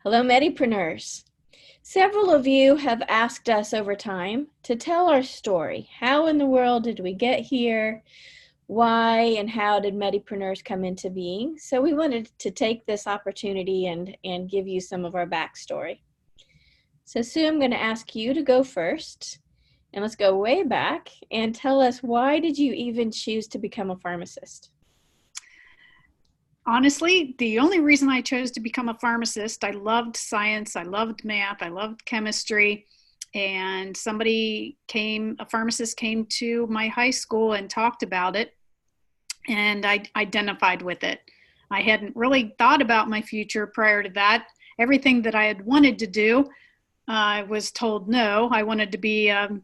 Hello, Medipreneurs. Several of you have asked us over time to tell our story. How in the world did we get here? Why and how did Medipreneurs come into being? So we wanted to take this opportunity and give you some of our backstory. So Sue, I'm going to ask you to go first. And let's go way back and tell us, why did you even choose to become a pharmacist? Honestly, the only reason I chose to become a pharmacist, I loved science, I loved math, I loved chemistry, and a pharmacist came to my high school and talked about it, and I identified with it. I hadn't really thought about my future prior to that. Everything that I had wanted to do, I was told no. I wanted to be an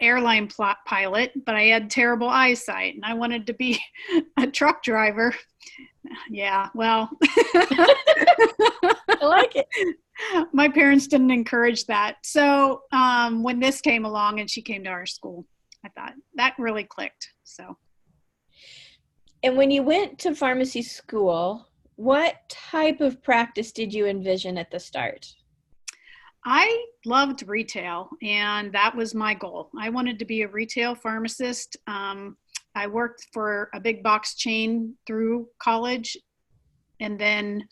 airline pilot, but I had terrible eyesight, and I wanted to be a truck driver. Yeah, well, I like it. my parents didn't encourage that. So when this came along and she came to our school, I thought that really clicked. So. And when you went to pharmacy school, what type of practice did you envision at the start? I loved retail, and that was my goal. I wanted to be a retail pharmacist. I worked for a big box chain through college, and then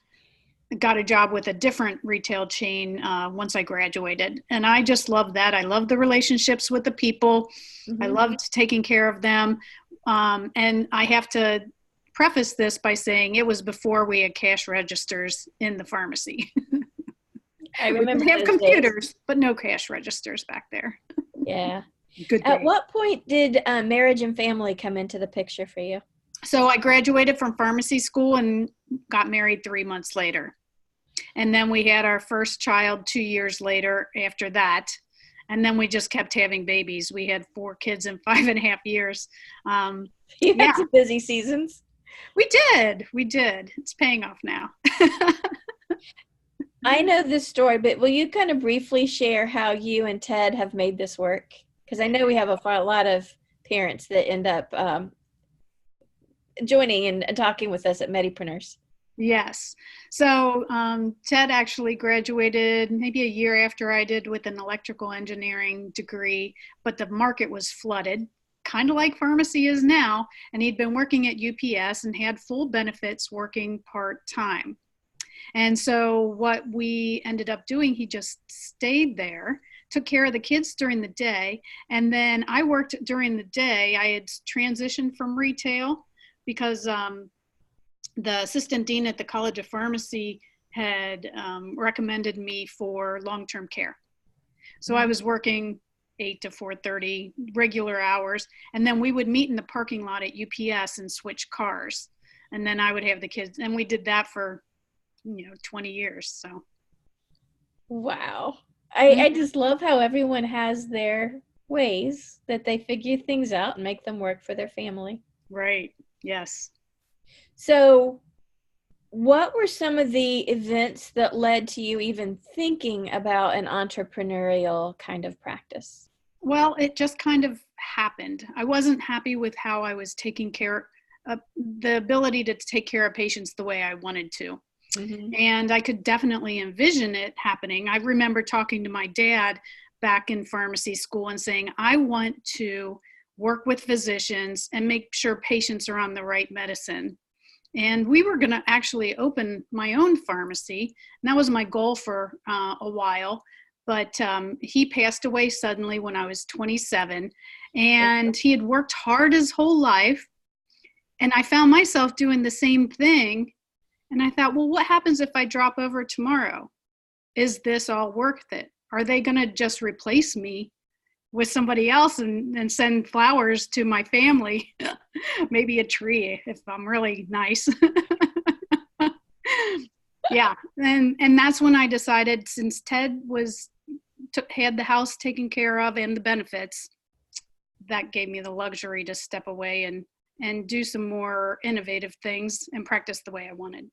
got a job with a different retail chain once I graduated. And I just loved that. I loved the relationships with the people. Mm-hmm. I loved taking care of them. And I have to preface this by saying it was before we had cash registers in the pharmacy. I remember we have computers, but no cash registers back there. Yeah. Good day. At what point did marriage and family come into the picture for you? So I graduated from pharmacy school and got married 3 months later. And then we had our first child 2 years later after that. And then we just kept having babies. We had 4 kids in 5.5 years. You had some busy seasons. We did. It's paying off now. I know this story, but will you kind of briefly share how you and Ted have made this work? Because I know we have a lot of parents that end up joining and talking with us at Medipreneurs. Yes. So Ted actually graduated maybe a year after I did with an electrical engineering degree, but the market was flooded, kind of like pharmacy is now. And he'd been working at UPS and had full benefits working part-time. And so what we ended up doing, he just stayed there, took care of the kids during the day. And then I worked during the day. I had transitioned from retail because the assistant dean at the College of Pharmacy had recommended me for long-term care. So I was working 8 to 4:30 regular hours. And then we would meet in the parking lot at UPS and switch cars. And then I would have the kids. And we did that for 20 years. So. Wow. I just love how everyone has their ways that they figure things out and make them work for their family. Right. Yes. So what were some of the events that led to you even thinking about an entrepreneurial kind of practice? Well, it just kind of happened. I wasn't happy with how I was taking care of the ability to take care of patients the way I wanted to. Mm-hmm. And I could definitely envision it happening. I remember talking to my dad back in pharmacy school and saying, I want to work with physicians and make sure patients are on the right medicine. And we were going to actually open my own pharmacy. And that was my goal for a while. But he passed away suddenly when I was 27. And he had worked hard his whole life. And I found myself doing the same thing. And I thought, well, what happens if I drop over tomorrow? Is this all worth it? Are they going to just replace me with somebody else and send flowers to my family? Maybe a tree if I'm really nice. Yeah. And that's when I decided, since Ted had the house taken care of and the benefits, that gave me the luxury to step away and do some more innovative things and practice the way I wanted.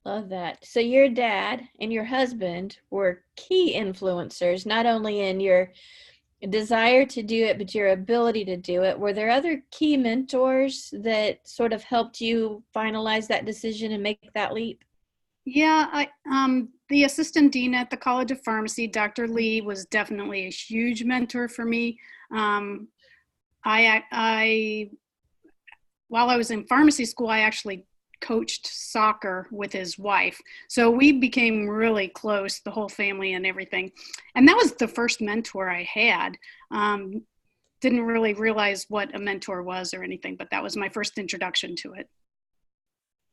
Love that. So your dad and your husband were key influencers, not only in your desire to do it, but your ability to do it. Were there other key mentors that sort of helped you finalize that decision and make that leap? Yeah, the assistant dean at the College of Pharmacy, Dr. Lee, was definitely a huge mentor for me. Um, I while I was in pharmacy school, I actually coached soccer with his wife. So we became really close, the whole family and everything. And that was the first mentor I had. Didn't really realize what a mentor was or anything, but that was my first introduction to it.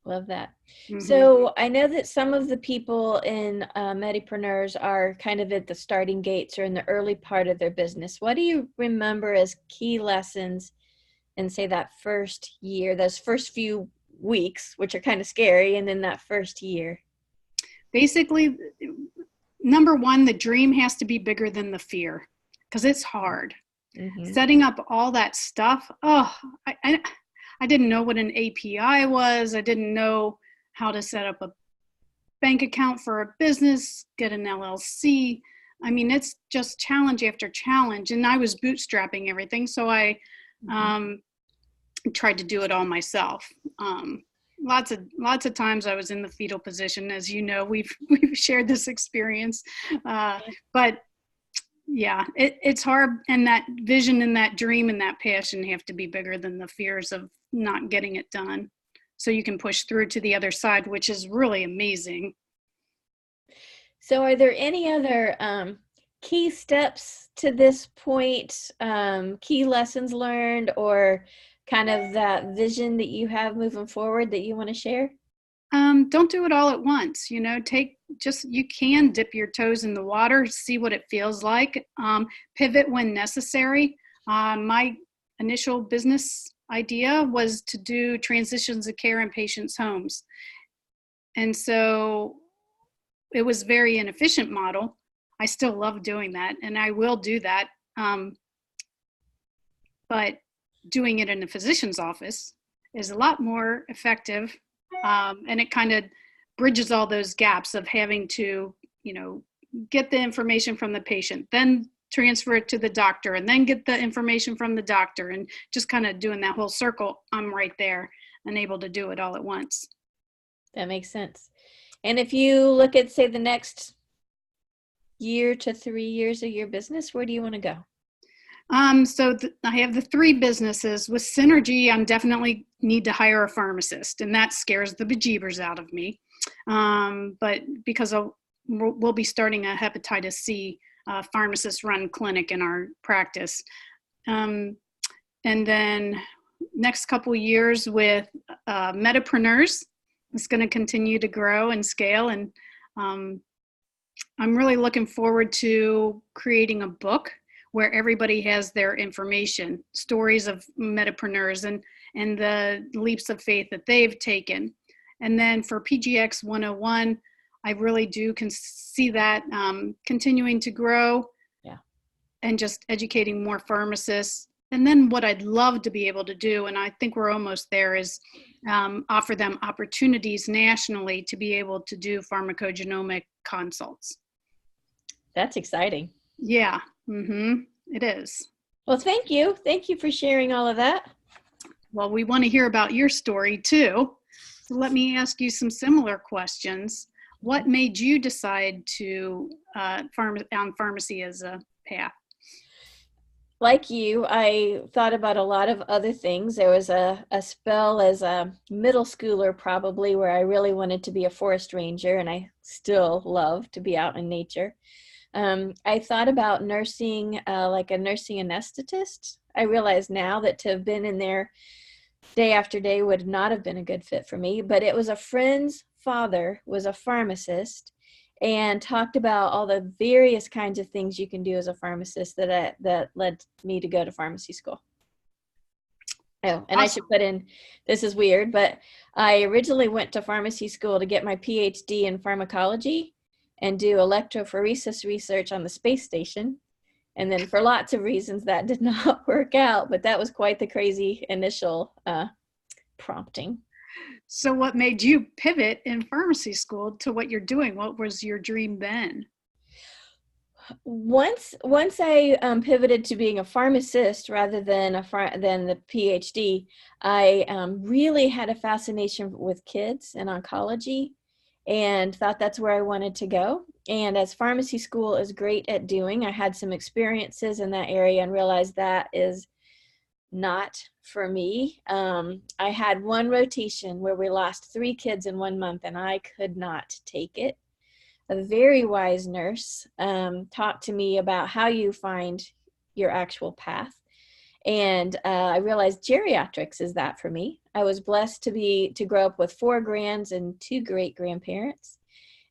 Love that. Mm-hmm. So I know that some of the people in Medipreneurs are kind of at the starting gates or in the early part of their business. What do you remember as key lessons in, say, that first year, those first few weeks, which are kind of scary, and then that first year? Basically, number one, the dream has to be bigger than the fear, because it's hard. Mm-hmm. Setting up all that stuff. I didn't know what an API was. I didn't know how to set up a bank account for a business, get an LLC. I mean, it's just challenge after challenge. And I was bootstrapping everything. So I tried to do it all myself. Lots of times I was in the fetal position. As you know, we've shared this experience. But yeah, it's hard. And that vision and that dream and that passion have to be bigger than the fears of not getting it done. So you can push through to the other side, which is really amazing. So are there any other key steps to this point, key lessons learned, or kind of that vision that you have moving forward that you want to share? Don't do it all at once. You can dip your toes in the water, see what it feels like, pivot when necessary. My initial business idea was to do transitions of care in patients' homes. And so it was a very inefficient model. I still love doing that, and I will do that. But doing it in a physician's office is a lot more effective. And it kind of bridges all those gaps of having to, get the information from the patient, then transfer it to the doctor, and then get the information from the doctor, and just kind of doing that whole circle. I'm right there and able to do it all at once. That makes sense. And if you look at, say, the next year to 3 years of your business, where do you want to go? So I have the 3 businesses. With Synergy, I'm definitely need to hire a pharmacist, and that scares the bejeebers out of me. But because we'll be starting a hepatitis C pharmacist-run clinic in our practice. And then next couple years with Medipreneurs, it's going to continue to grow and scale. And I'm really looking forward to creating a book where everybody has their information, stories of Medipreneurs and the leaps of faith that they've taken. And then for PGX 101, I really do see that continuing to grow, and just educating more pharmacists. And then what I'd love to be able to do, and I think we're almost there, is offer them opportunities nationally to be able to do pharmacogenomic consults. That's exciting. Yeah, it is. Well, thank you. Thank you for sharing all of that. Well, we want to hear about your story too. So let me ask you some similar questions. What made you decide to on pharmacy as a path? Like you, I thought about a lot of other things. There was a spell as a middle schooler probably where I really wanted to be a forest ranger, and I still love to be out in nature. I thought about nursing, like a nursing anesthetist. I realize now that to have been in there day after day would not have been a good fit for me, but it was a friend's father was a pharmacist and talked about all the various kinds of things you can do as a pharmacist that led me to go to pharmacy school. Oh, and awesome. I should put in, this is weird, but I originally went to pharmacy school to get my PhD in pharmacology and do electrophoresis research on the space station. And then for lots of reasons that did not work out, but that was quite the crazy initial prompting. So what made you pivot in pharmacy school to what you're doing? What was your dream then? Once I pivoted to being a pharmacist rather than the PhD, I really had a fascination with kids and oncology. and thought that's where I wanted to go. And as pharmacy school is great at doing, I had some experiences in that area and realized that is not for me. I had one rotation where we lost 3 kids in 1 month, and I could not take it. A very wise nurse talked to me about how you find your actual path. And I realized geriatrics is that for me. I was blessed to grow up with 4 grands and 2 great grandparents,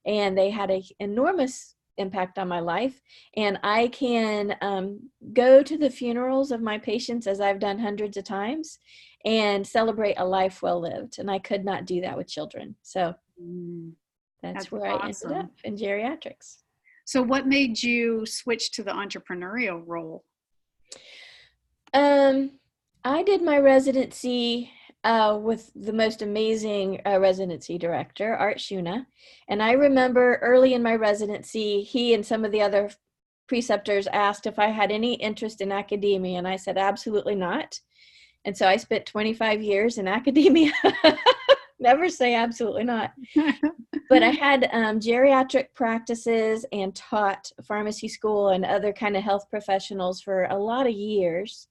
and they had an enormous impact on my life. And I can go to the funerals of my patients, as I've done hundreds of times, and celebrate a life well lived. And I could not do that with children. So that's where I ended up in geriatrics. So what made you switch to the entrepreneurial role? I did my residency with the most amazing residency director, Art Shuna. And I remember early in my residency, he and some of the other preceptors asked if I had any interest in academia, and I said, absolutely not. And so I spent 25 years in academia. Never say absolutely not. But I had geriatric practices and taught pharmacy school and other kind of health professionals for a lot of years,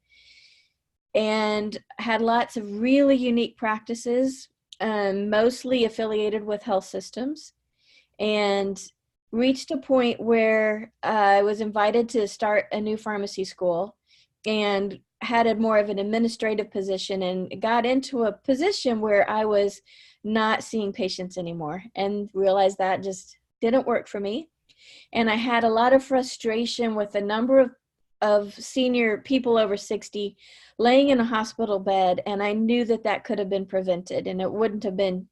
and had lots of really unique practices, mostly affiliated with health systems, and reached a point where I was invited to start a new pharmacy school and had a more of an administrative position, and got into a position where I was not seeing patients anymore and realized that just didn't work for me. And I had a lot of frustration with a number of senior people over 60 laying in a hospital bed, and I knew that that could have been prevented, and it wouldn't have been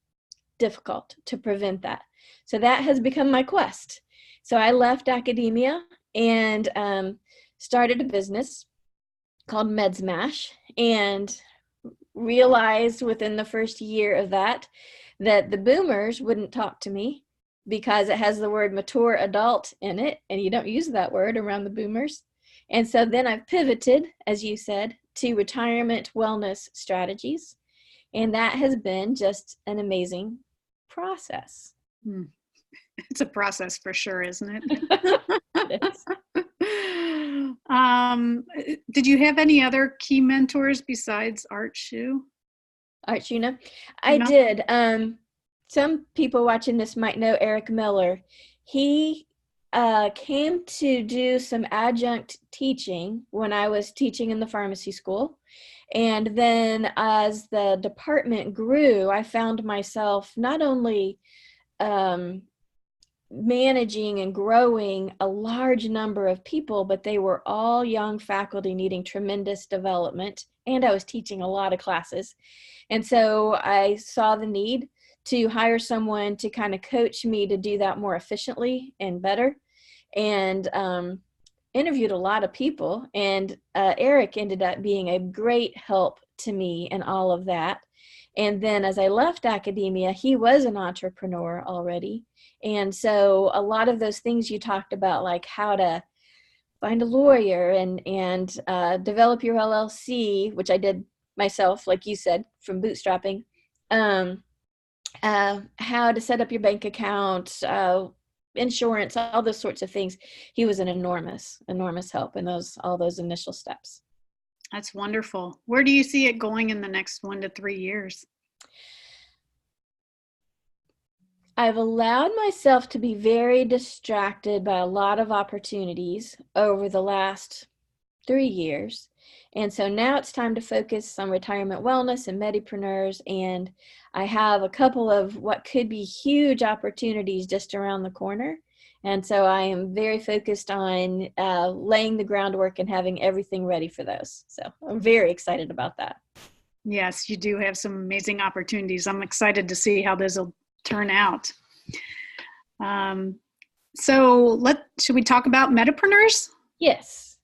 difficult to prevent that. So that has become my quest. So I left academia and started a business called MedSmash, and realized within the first year of that the boomers wouldn't talk to me because it has the word mature adult in it, and you don't use that word around the boomers. And so then I've pivoted, as you said, to retirement wellness strategies, and that has been just an amazing process. It's a process for sure, isn't it? It is. Did you have any other key mentors besides Art Shue? Art Shuna? I did. Some people watching this might know Eric Miller. He came to do some adjunct teaching when I was teaching in the pharmacy school. And then as the department grew, I found myself not only managing and growing a large number of people, but they were all young faculty needing tremendous development. And I was teaching a lot of classes. And so I saw the need to hire someone to kind of coach me to do that more efficiently and better. And interviewed a lot of people. And Eric ended up being a great help to me in all of that. And then as I left academia, he was an entrepreneur already. And so a lot of those things you talked about, like how to find a lawyer and develop your LLC, which I did myself, like you said, from bootstrapping, how to set up your bank account, insurance, all those sorts of things. He was an enormous help in all those initial steps. That's wonderful. Where do you see it going in the next 1 to 3 years? I've allowed myself to be very distracted by a lot of opportunities over the last 3 years. And so now it's time to focus on retirement wellness and Medipreneurs. And I have a couple of what could be huge opportunities just around the corner. And so I am very focused on laying the groundwork and having everything ready for those. So I'm very excited about that. Yes, you do have some amazing opportunities. I'm excited to see how those will turn out. Should we talk about Medipreneurs? Yes.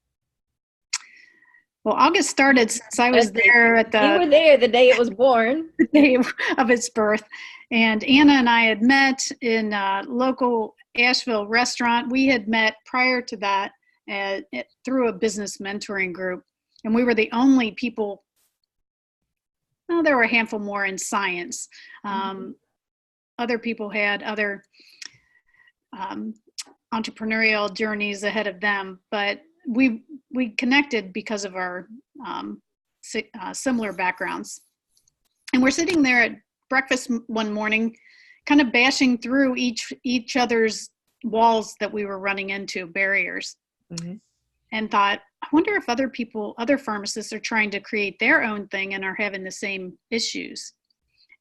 Well, I'll get started since I was there You were there the day it was born. The day of its birth. And Anna and I had met in a local Asheville restaurant. We had met prior to that through a business mentoring group. And we were the only people, well, there were a handful more in science. other people had other entrepreneurial journeys ahead of them, but we connected because of our similar backgrounds. And we're sitting there at breakfast one morning, kind of bashing through each other's walls that we were running into, barriers, and thought, I wonder if other pharmacists are trying to create their own thing and are having the same issues.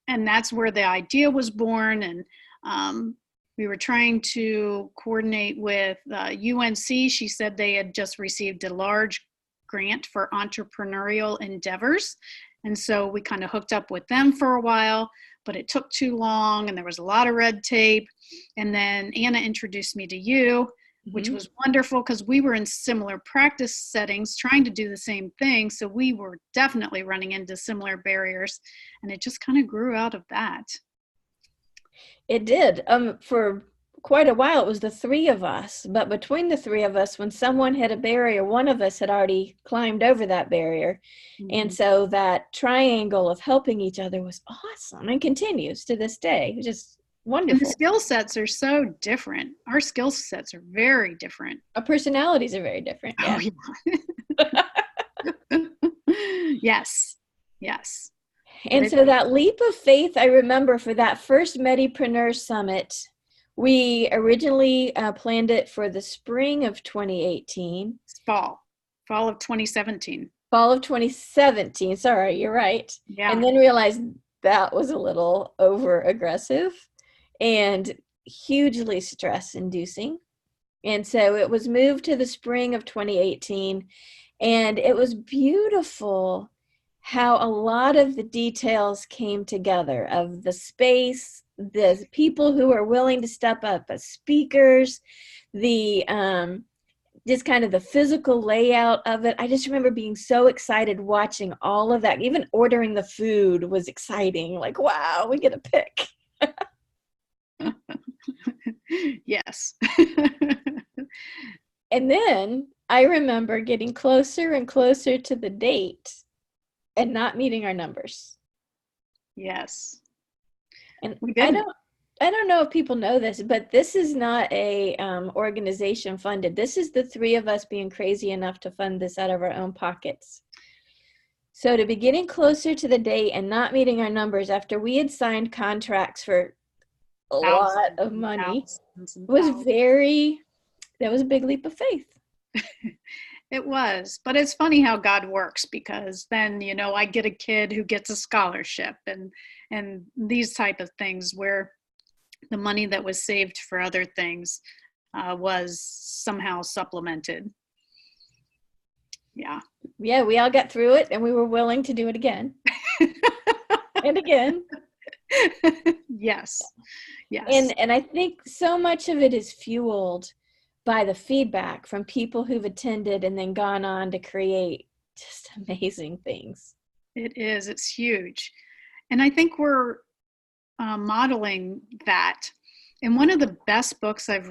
And that's where the idea was born. And we were trying to coordinate with UNC. She said they had just received a large grant for entrepreneurial endeavors. And so we kind of hooked up with them for a while, but it took too long and there was a lot of red tape. And then Anna introduced me to you, which was wonderful because we were in similar practice settings trying to do the same thing. So we were definitely running into similar barriers, and it just kind of grew out of that. It did. For quite a while, it was the three of us, but between the three of us, when someone hit a barrier, one of us had already climbed over that barrier. And so that triangle of helping each other was awesome and continues to this day, which is wonderful. And the skill sets are so different. Our skill sets are very different. Our personalities are very different. Yeah. Oh, yeah. Yes. Yes. And so that leap of faith, I remember for that first Medipreneurs Summit, we originally planned it for the spring of 2018. Fall of 2017. Fall of 2017. Sorry, you're right. Yeah. And then realized that was a little over aggressive and hugely stress inducing. And so it was moved to the spring of 2018. And it was beautiful how a lot of the details came together of the space, the people who are willing to step up as speakers, the just kind of the physical layout of it. I just remember being so excited watching all of that. Even ordering the food was exciting. Like, wow, we get a pick. Yes. And then I remember getting closer and closer to the date and not meeting our numbers. Yes. And I don't know if people know this, but this is not a organization funded. This is the three of us being crazy enough to fund this out of our own pockets. So to be getting closer to the date and not meeting our numbers after we had signed contracts for a lot of money was that was a big leap of faith. It was, but it's funny how God works, because then, I get a kid who gets a scholarship and these type of things where the money that was saved for other things was somehow supplemented. Yeah. Yeah, we all got through it and we were willing to do it again. And again. Yes. Yes. And I think so much of it is fueled by the feedback from people who've attended and then gone on to create just amazing things. It is. It's huge. And I think we're modeling that. And one of the best books I've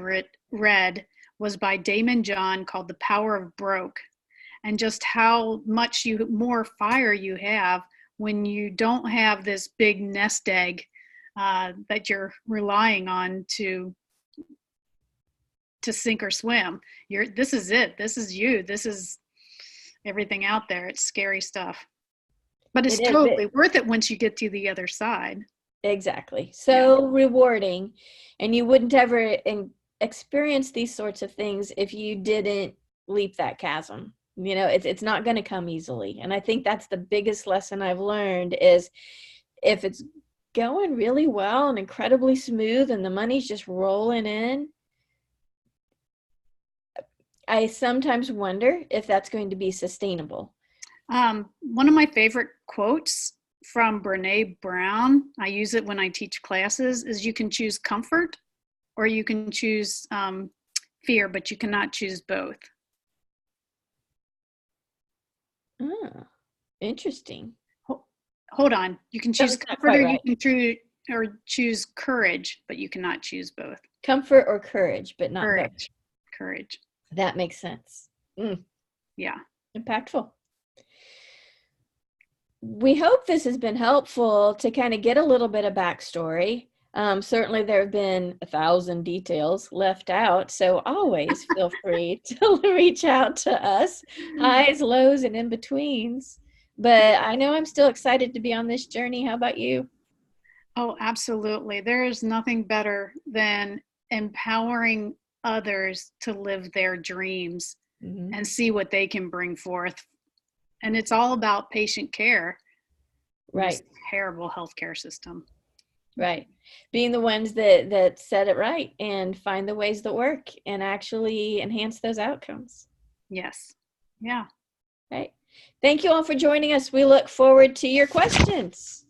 read was by Damon John, called The Power of Broke, and just how much more fire you have when you don't have this big nest egg that you're relying on to sink or swim. This is it. This is you. This is everything out there. It's scary stuff, but it's totally worth it once you get to the other side. Exactly. So rewarding, and you wouldn't ever experience these sorts of things if you didn't leap that chasm. It's not going to come easily. And I think that's the biggest lesson I've learned is if it's going really well and incredibly smooth and the money's just rolling in, I sometimes wonder if that's going to be sustainable. One of my favorite quotes from Brene Brown, I use it when I teach classes, is you can choose comfort or you can choose fear, but you cannot choose both. Oh, interesting. Hold on. You can choose comfort or you can choose courage, but you cannot choose both. Comfort or courage, but not both. Courage. That makes sense. Yeah. Impactful. We hope this has been helpful to kind of get a little bit of backstory. Certainly there have been 1,000 details left out, so always feel free to reach out to us, highs, lows, and in-betweens. But I know I'm still excited to be on this journey. How about you? Oh, absolutely. There is nothing better than empowering others to live their dreams Mm-hmm. and see what they can bring forth. And it's all about patient care in this Right, terrible healthcare system. right. Being the ones that set it right and find the ways that work and actually enhance those outcomes. Yes. Yeah. Right. Thank you all for joining us. We look forward to your questions.